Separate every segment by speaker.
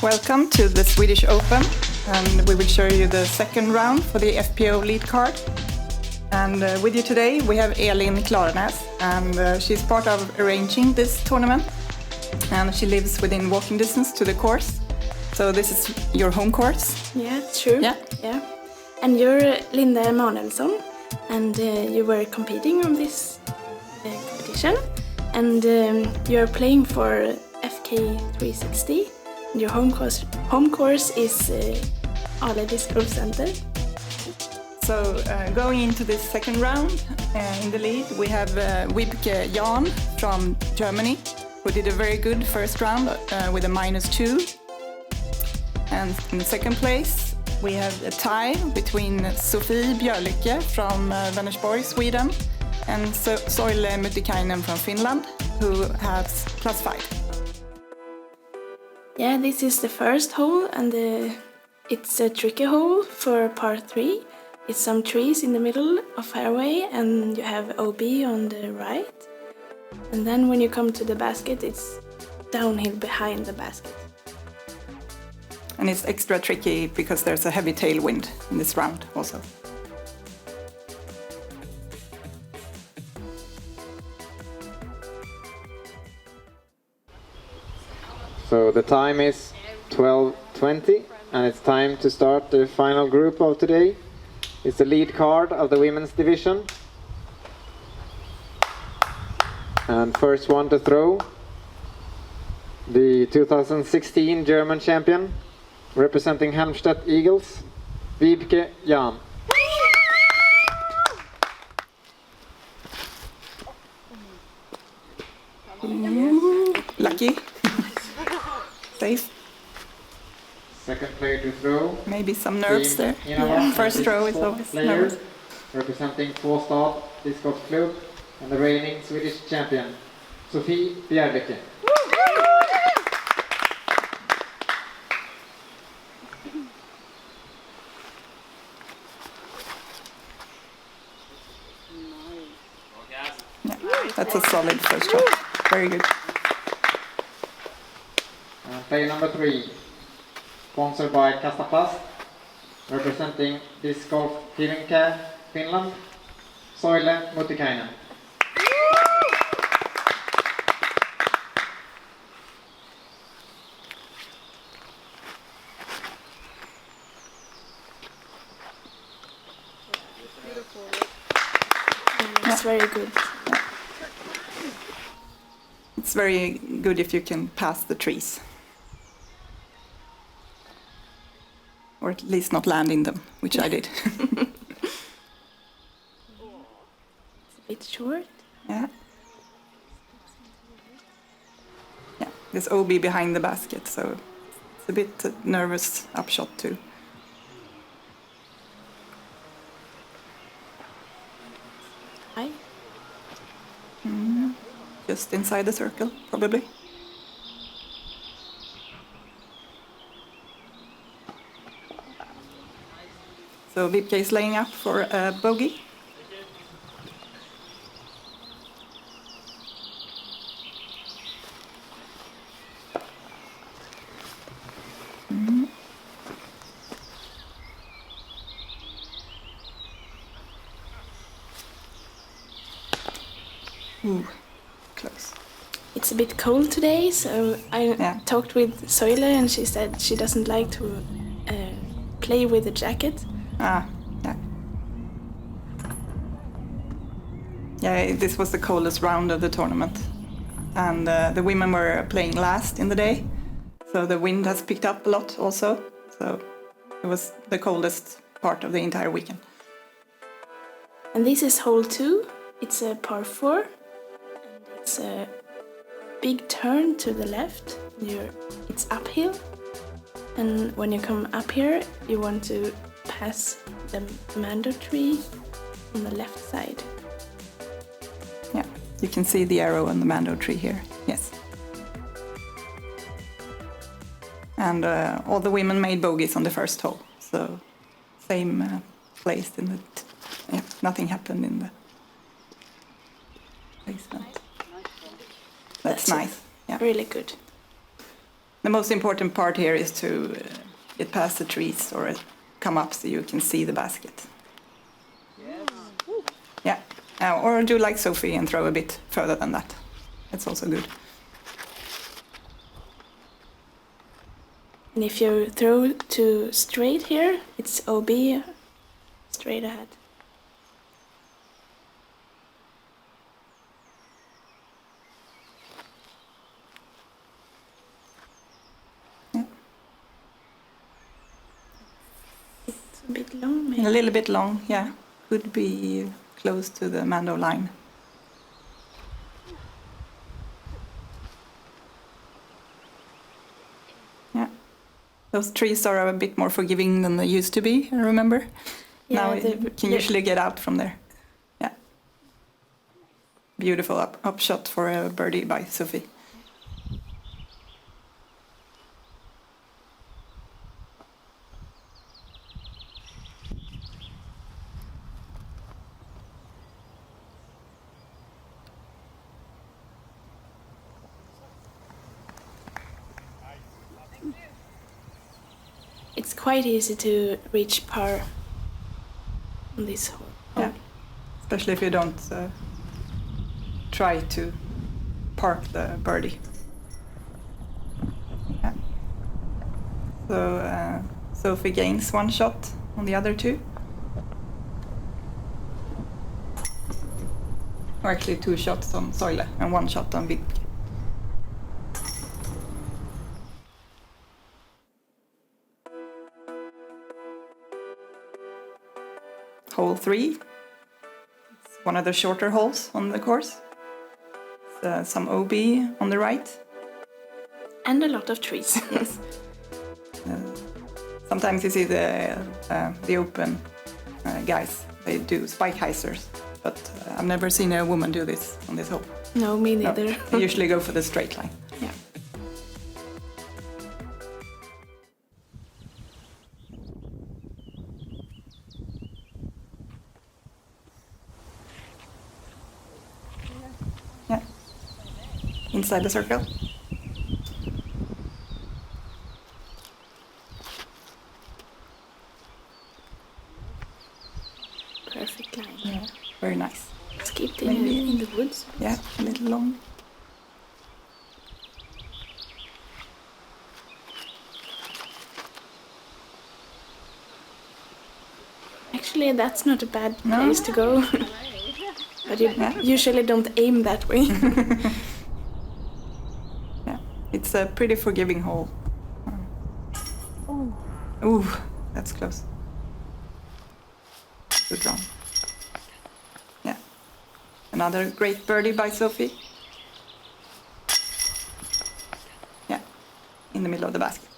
Speaker 1: Welcome to the Swedish Open, and we will show you the second round for the FPO lead card. And with you today we have Elin Clarenäs, and she's part of arranging this tournament, and she lives within walking distance to the course. So this is your home course?
Speaker 2: Yeah, true. Yeah. And you're Linda Emanuelsson, and you were competing on this competition, and you're playing for FK360. Your home course is Ale Disc Golf Center.
Speaker 1: So going into this second round, in the lead we have Wiebke Jahn from Germany, who did a very good first round with a -2. And in the second place we have a tie between Sofie Björlycke from Vänersborg, Sweden, and Soile Mutikainen from Finland, who has +5.
Speaker 2: Yeah, this is the first hole, and it's a tricky hole for par 3. It's some trees in the middle of fairway, and you have OB on the right. And then when you come to the basket, it's downhill behind the basket.
Speaker 1: And it's extra tricky because there's a heavy tailwind in this round also.
Speaker 3: So the time is 12:20, and it's time to start the final group of today. It's the lead card of the women's division. And first one to throw, the 2016 German champion, representing Halmstad Eagles, Wiebke Jahn.
Speaker 1: Lucky. Safe.
Speaker 3: Second player to throw.
Speaker 1: Maybe some nerves there.
Speaker 3: Yeah.
Speaker 1: First throw is always nervous.
Speaker 3: Representing Tvåstad Disc Golf Club and the reigning Swedish champion, Sofie Björlycke.
Speaker 1: Yeah, that's a solid first shot. Very good.
Speaker 3: Player number 3, sponsored by Kastaplast, representing Disc Golf Hearing Care, Finland, Soile Mutikainen.
Speaker 2: It's very good.
Speaker 1: It's very good if you can pass the trees. Or at least not land in them, which I did.
Speaker 2: It's a bit short.
Speaker 1: Yeah. Yeah, there's OB behind the basket, so it's a bit nervous upshot too.
Speaker 2: Hi.
Speaker 1: Just inside the circle, probably. So Wiebke is laying up for a bogey. Ooh, close.
Speaker 2: It's a bit cold today, so I talked with Soile, and she said she doesn't like to play with a jacket.
Speaker 1: Yeah. Yeah, this was the coldest round of the tournament. And the women were playing last in the day, so the wind has picked up a lot also. So it was the coldest part of the entire weekend.
Speaker 2: And this is hole 2. It's a par 4. And it's a big turn to the left. It's uphill. And when you come up here, you want to pass the mando tree on the left side.
Speaker 1: Yeah, you can see the arrow on the mando tree here. Yes. And all the women made bogeys on the first hole, so same place in the. Nothing happened in the placement. That's nice. Yeah.
Speaker 2: Really good.
Speaker 1: The most important part here is to get past the trees or come up so you can see the basket. Yeah, or do like Sofie and throw a bit further than that. That's also good.
Speaker 2: And if you throw too straight here, it's OB straight ahead. It's a bit long, maybe.
Speaker 1: A little bit long, yeah. Could be close to the Mando line. Yeah. Those trees are a bit more forgiving than they used to be, I remember.
Speaker 2: Yeah,
Speaker 1: now you can usually get out from there. Yeah. Beautiful upshot for a birdie by Sofie.
Speaker 2: It's quite easy to reach par on this hole.
Speaker 1: Yeah. Especially if you don't try to park the birdie. Yeah. So Sofie gains one shot on the other two. Or actually 2 shots on Soile and 1 shot on Wiebke. Hole 3. It's one of the shorter holes on the course. Some OB on the right.
Speaker 2: And a lot of trees.
Speaker 1: Yes. Sometimes you see the open guys. They do spike heisers, but I've never seen a woman do this on this hole.
Speaker 2: No, me neither.
Speaker 1: No, they usually go for the straight line.
Speaker 2: Yeah.
Speaker 1: Yeah. Inside the circle.
Speaker 2: Perfect line.
Speaker 1: Yeah. Very nice.
Speaker 2: Skipped
Speaker 1: Maybe.
Speaker 2: in the woods.
Speaker 1: Yeah, a little long.
Speaker 2: Actually, that's not a bad
Speaker 1: No.
Speaker 2: place to go. But you
Speaker 1: Yeah.
Speaker 2: usually don't aim that way.
Speaker 1: Yeah, it's a pretty forgiving hole. Ooh, that's close. Good run. Yeah. Another great birdie by Sofie. Yeah, in the middle of the basket.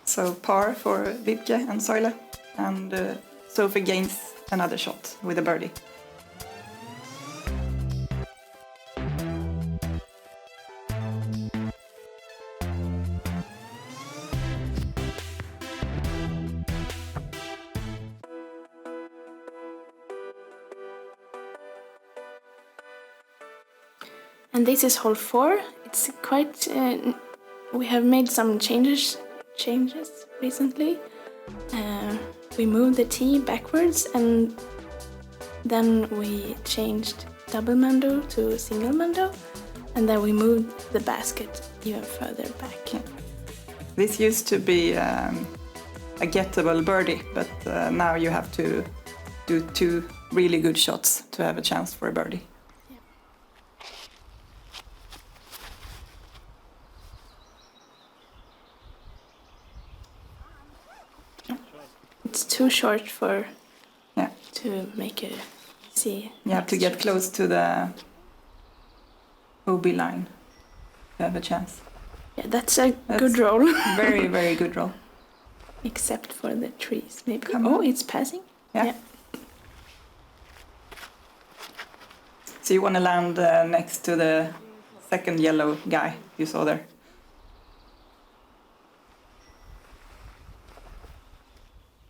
Speaker 1: So par for Wiebke and Soile, and Sofie gains another shot with a birdie.
Speaker 2: And this is hole 4. It's quite. We have made some changes recently. We moved the tee backwards, and then we changed double mando to single mando, and then we moved the basket even further back.
Speaker 1: Yeah. This used to be a gettable birdie, but now you have to do 2 really good shots to have a chance for a birdie.
Speaker 2: It's too short for
Speaker 1: Yeah.
Speaker 2: to make a see.
Speaker 1: You have to get close to the OB line to have a chance.
Speaker 2: Yeah, that's a
Speaker 1: That's
Speaker 2: good roll.
Speaker 1: Very, very good roll.
Speaker 2: Except for the trees, maybe.
Speaker 1: Come
Speaker 2: Oh,
Speaker 1: on.
Speaker 2: it's passing.
Speaker 1: Yeah.
Speaker 2: Yeah.
Speaker 1: So you want to land next to the second yellow guy you saw there.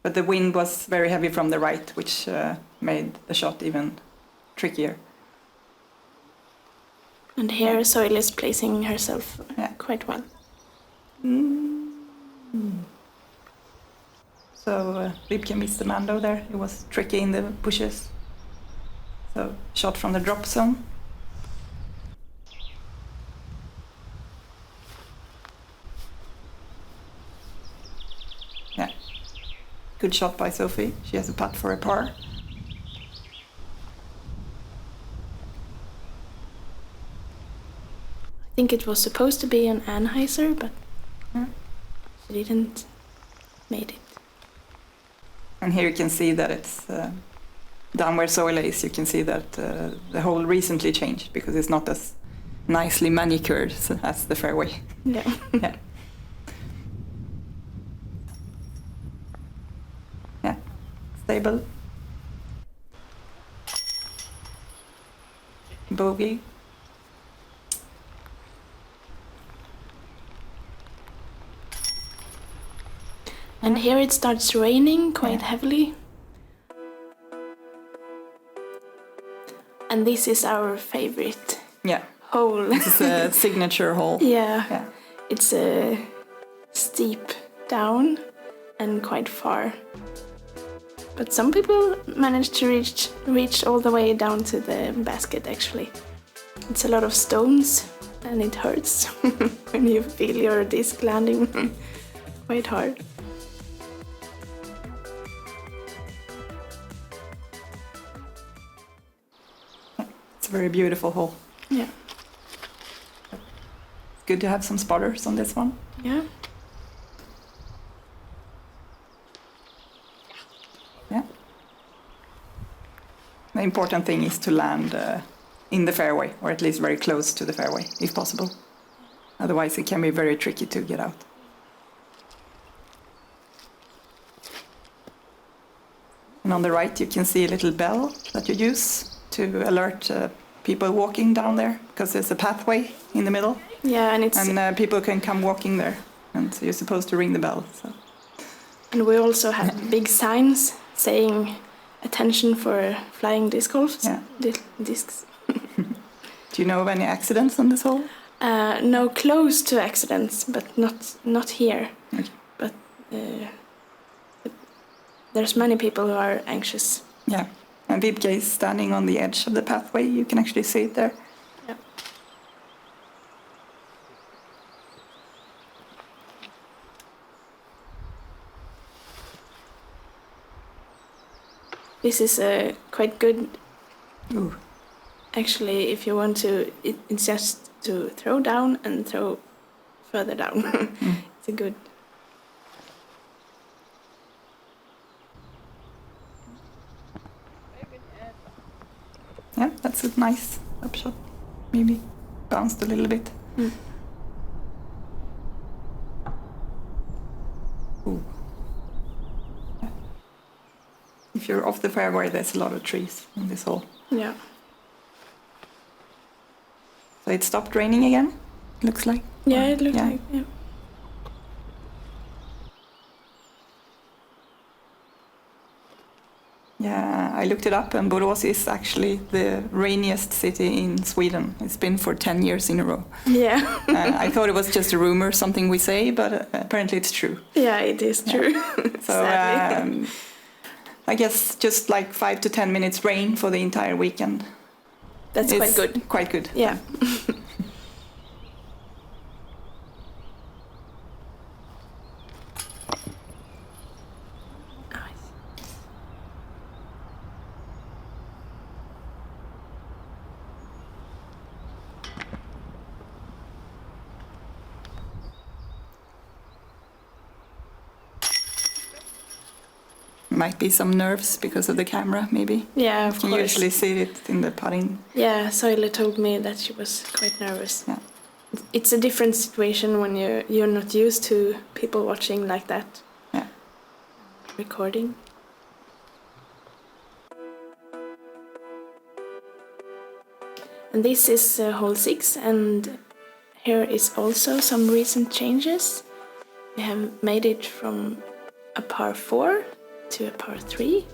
Speaker 1: But the wind was very heavy from the right, which made the shot even trickier.
Speaker 2: And here Soile is placing herself quite well.
Speaker 1: So Wiebke missed the man there. It was tricky in the bushes. So shot from the drop zone. Yeah. Good shot by Sofie. She has a putt for a par.
Speaker 2: I think it was supposed to be an Anheuser, but she didn't made it.
Speaker 1: And here you can see that it's down where Soile is. You can see that the hole recently changed because it's not as nicely manicured as the fairway.
Speaker 2: Yeah.
Speaker 1: Yeah. Yeah. Stable. Bogey.
Speaker 2: And here it starts raining quite heavily. And this is our favorite hole.
Speaker 1: It's a signature hole.
Speaker 2: Yeah. It's a steep down and quite far. But some people manage to reach all the way down to the basket actually. It's a lot of stones and it hurts when you feel your disc landing quite hard.
Speaker 1: It's a very beautiful hole.
Speaker 2: Yeah.
Speaker 1: Good to have some spotters on this one.
Speaker 2: Yeah.
Speaker 1: Yeah. The important thing is to land in the fairway, or at least very close to the fairway, if possible. Otherwise it can be very tricky to get out. And on the right you can see a little bell that you use to alert people walking down there, because there's a pathway in the middle.
Speaker 2: Yeah, and it's
Speaker 1: people can come walking there, and so you're supposed to ring the bell. So.
Speaker 2: And we also have big signs saying attention for flying disc golfs.
Speaker 1: Yeah.
Speaker 2: Discs.
Speaker 1: Do you know of any accidents on this hole?
Speaker 2: No, close to accidents, but not here.
Speaker 1: Okay.
Speaker 2: But there's many people who are anxious.
Speaker 1: Yeah. And Wiebke is standing on the edge of the pathway. You can actually see it there.
Speaker 2: Yeah. This is quite good.
Speaker 1: Ooh.
Speaker 2: Actually, if you want to, it's just to throw down and throw further down. It's a good.
Speaker 1: Yeah, that's a nice upshot. Maybe bounced a little bit. Ooh. Yeah. If you're off the fairway, there's a lot of trees in this hole.
Speaker 2: Yeah.
Speaker 1: So it stopped raining again, looks like.
Speaker 2: Yeah, it looks like. Yeah.
Speaker 1: Yeah, I looked it up, and Borås is actually the rainiest city in Sweden. It's been for 10 years in a row.
Speaker 2: Yeah.
Speaker 1: I thought it was just a rumor, something we say, but apparently it's true.
Speaker 2: Yeah, it is true.
Speaker 1: So I guess just like 5 to 10 minutes rain for the entire weekend.
Speaker 2: That's quite good.
Speaker 1: Quite good.
Speaker 2: Yeah.
Speaker 1: Might be some nerves because of the camera, maybe.
Speaker 2: Yeah, of
Speaker 1: You
Speaker 2: course.
Speaker 1: usually see it in the putting.
Speaker 2: Yeah, Soile told me that she was quite nervous.
Speaker 1: Yeah.
Speaker 2: It's a different situation when you're not used to people watching like that.
Speaker 1: Yeah.
Speaker 2: Recording. And this is hole 6, and here is also some recent changes. We have made it from a par 4 to a par 3.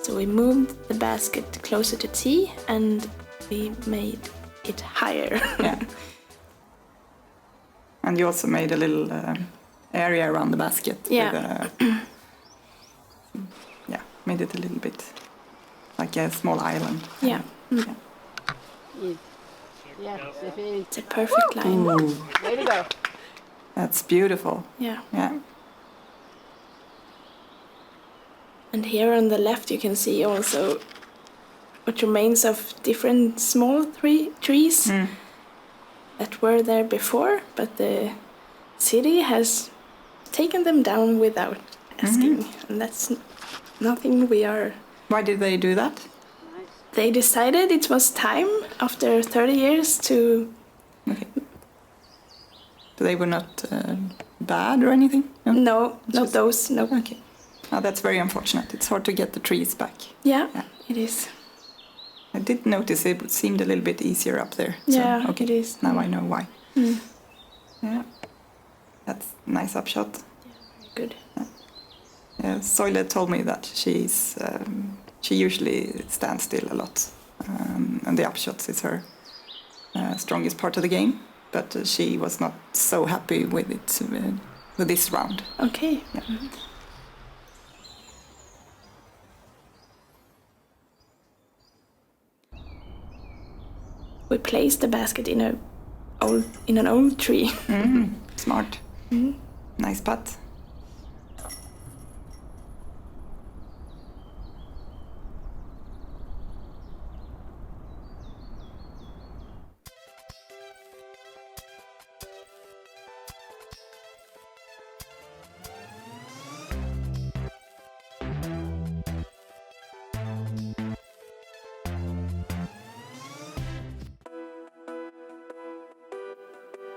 Speaker 2: So we moved the basket closer to tee and we made it higher.
Speaker 1: Yeah. And you also made a little area around the basket.
Speaker 2: Yeah.
Speaker 1: Yeah, made it a little bit like a small island.
Speaker 2: Yeah. Mm.
Speaker 4: Yeah, Sofie.
Speaker 2: It's a perfect line.
Speaker 1: Ooh,
Speaker 4: Way to go.
Speaker 1: that's beautiful.
Speaker 2: Yeah.
Speaker 1: Yeah.
Speaker 2: And here on the left you can see also what remains of different small trees that were there before, but the city has taken them down without asking. And that's nothing we are...
Speaker 1: Why did they do that?
Speaker 2: They decided it was time after 30 years to...
Speaker 1: Okay. So they were not bad or anything?
Speaker 2: No, not those, no.
Speaker 1: Okay. Oh, that's very unfortunate. It's hard to get the trees back.
Speaker 2: Yeah, it is.
Speaker 1: I did notice it seemed a little bit easier up there.
Speaker 2: Yeah,
Speaker 1: okay.
Speaker 2: it is.
Speaker 1: Now I know why.
Speaker 2: Mm.
Speaker 1: Yeah. That's a nice upshot.
Speaker 2: Good.
Speaker 1: Soile told me that she usually stands still a lot, and the upshots is her strongest part of the game. But she was not so happy with it with this round.
Speaker 2: Okay.
Speaker 1: Yeah.
Speaker 2: Mm-hmm. We placed the basket in an old tree.
Speaker 1: Smart. Nice putt.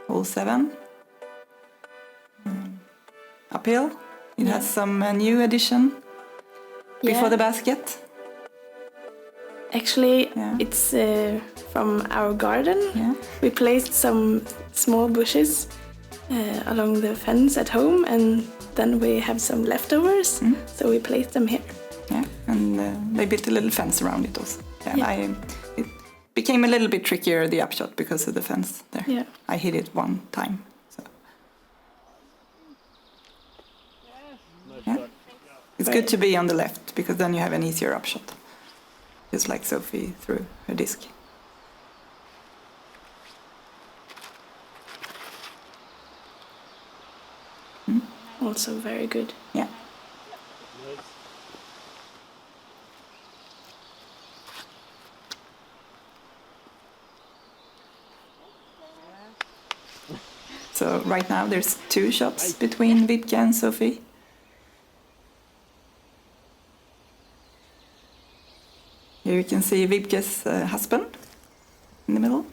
Speaker 1: Hole 7. Uphill. It has some new addition before the basket.
Speaker 2: Actually,
Speaker 1: Yeah.
Speaker 2: it's from our garden.
Speaker 1: Yeah.
Speaker 2: We placed some small bushes along the fence at home, and then we have some leftovers, so we placed them here.
Speaker 1: Yeah, and they built a little fence around it also. Yeah,
Speaker 2: Yeah.
Speaker 1: It became a little bit trickier, the upshot, because of the fence there.
Speaker 2: Yeah.
Speaker 1: I hit it one time. So. Yeah. It's good to be on the left, because then you have an easier upshot. Just like Sofie threw her disc.
Speaker 2: Also very good.
Speaker 1: Yeah. So right now there's 2 shots between Wiebke and Sofie. Here you can see Wiebke's husband in the middle.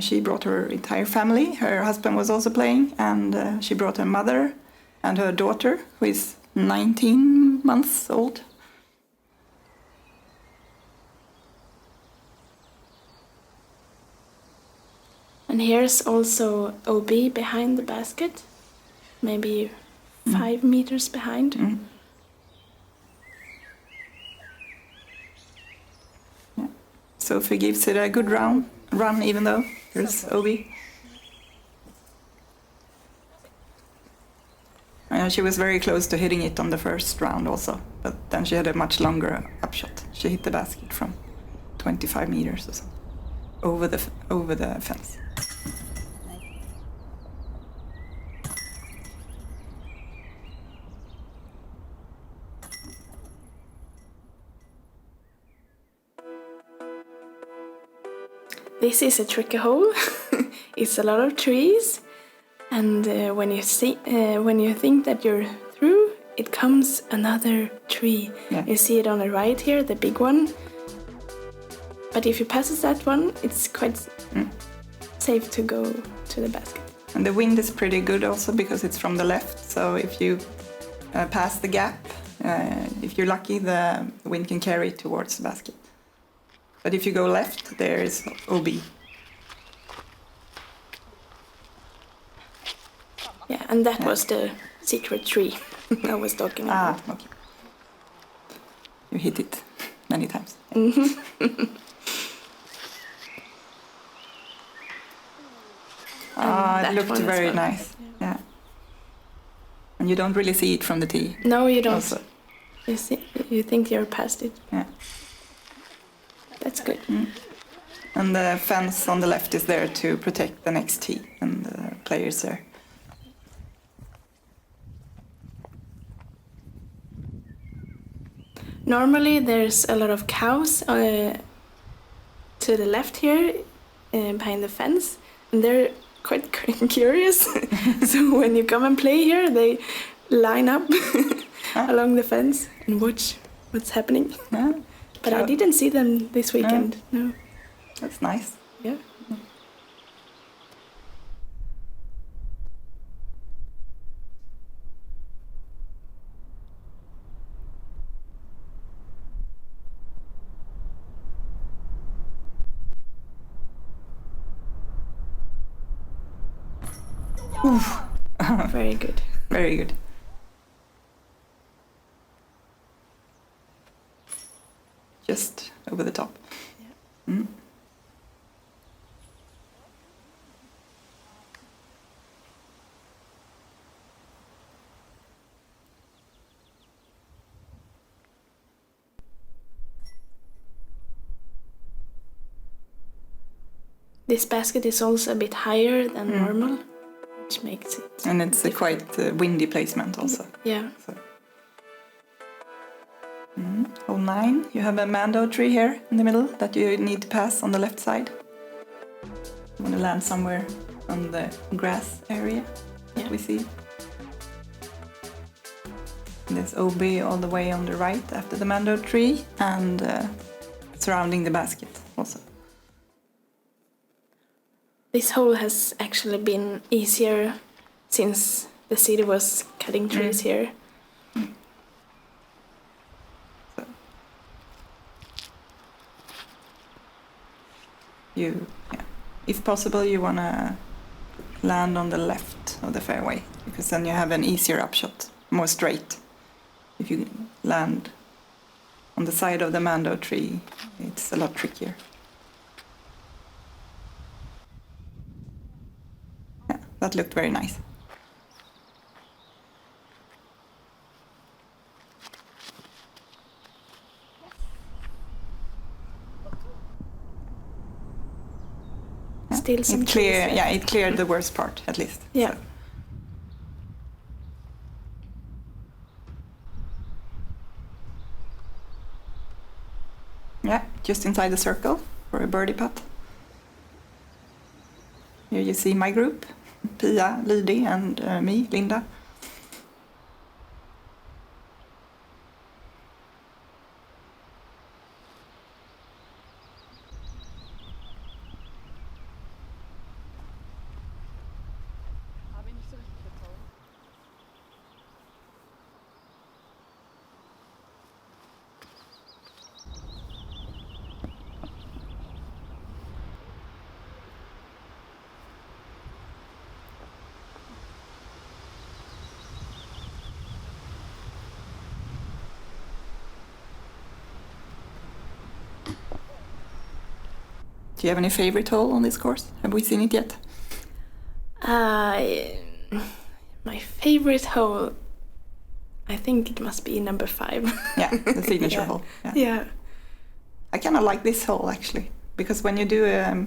Speaker 1: She brought her entire family. Her husband was also playing, and she brought her mother and her daughter, who is 19 months old.
Speaker 2: And here's also OB behind the basket, maybe 5 meters behind.
Speaker 1: Yeah. Sofie gives it a good run, even though there's OB. She was very close to hitting it on the first round also, but then she had a much longer upshot. She hit the basket from 25 meters or so, over the fence.
Speaker 2: This is a tricky hole. It's a lot of trees, and when you think that you're through, it comes another tree.
Speaker 1: Yeah.
Speaker 2: You see it on the right here, the big one. But if you pass that one, it's quite safe to go to the basket.
Speaker 1: And the wind is pretty good also because it's from the left. So if you pass the gap, if you're lucky, the wind can carry it towards the basket. But if you go left, there is OB.
Speaker 2: Yeah, and that was the secret tree I was talking about.
Speaker 1: Ah, okay. You hit it many times. It looked very nice. Yeah. And you don't really see it from the tee.
Speaker 2: No, you don't.
Speaker 1: Also.
Speaker 2: You think you're past it.
Speaker 1: Yeah.
Speaker 2: That's good.
Speaker 1: And the fence on the left is there to protect the next tee and the players there.
Speaker 2: Normally there's a lot of cows to the left here behind the fence, and they're quite curious. So when you come and play here, they line up along the fence and watch what's happening.
Speaker 1: Yeah.
Speaker 2: But I didn't see them this weekend. No.
Speaker 1: That's nice.
Speaker 2: Yeah. Very good.
Speaker 1: Very good. Just over the top. Yeah.
Speaker 2: This basket is also a bit higher than normal, which makes it...
Speaker 1: And it's a quite windy placement also.
Speaker 2: Yeah.
Speaker 1: So. Hole 9, you have a mando tree here in the middle that you need to pass on the left side. You want to land somewhere on the grass area that we see. And there's OB all the way on the right after the mando tree and surrounding the basket also.
Speaker 2: This hole has actually been easier since the city was cutting trees here.
Speaker 1: So if possible, you want to land on the left of the fairway because then you have an easier upshot, more straight. If you land on the side of the mando tree, it's a lot trickier. That looked very nice.
Speaker 2: Still some
Speaker 1: it cleared the worst part at least.
Speaker 2: Yeah.
Speaker 1: So. Yeah, just inside the circle for a birdie putt. Here you see my group. Pia, Lydie and me, Linda. Do you have any favorite hole on this course? Have we seen it yet?
Speaker 2: My favorite hole, I think it must be number 5.
Speaker 1: Yeah, the signature hole.
Speaker 2: Yeah.
Speaker 1: I kind of like this hole actually, because when you do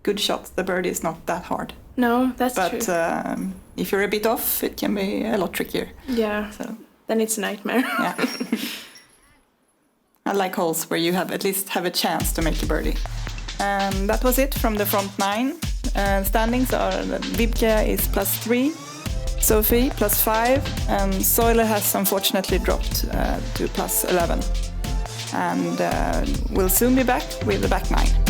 Speaker 1: good shots, the birdie is not that hard.
Speaker 2: No, that's true.
Speaker 1: But if you're a bit off, it can be a lot trickier.
Speaker 2: Yeah, so then it's a nightmare.
Speaker 1: Yeah. I like holes where you at least have a chance to make a birdie. And that was it from the front 9. Standings are Wiebke is +3, Sofie +5, and Soile has unfortunately dropped to +11. And we'll soon be back with the back 9.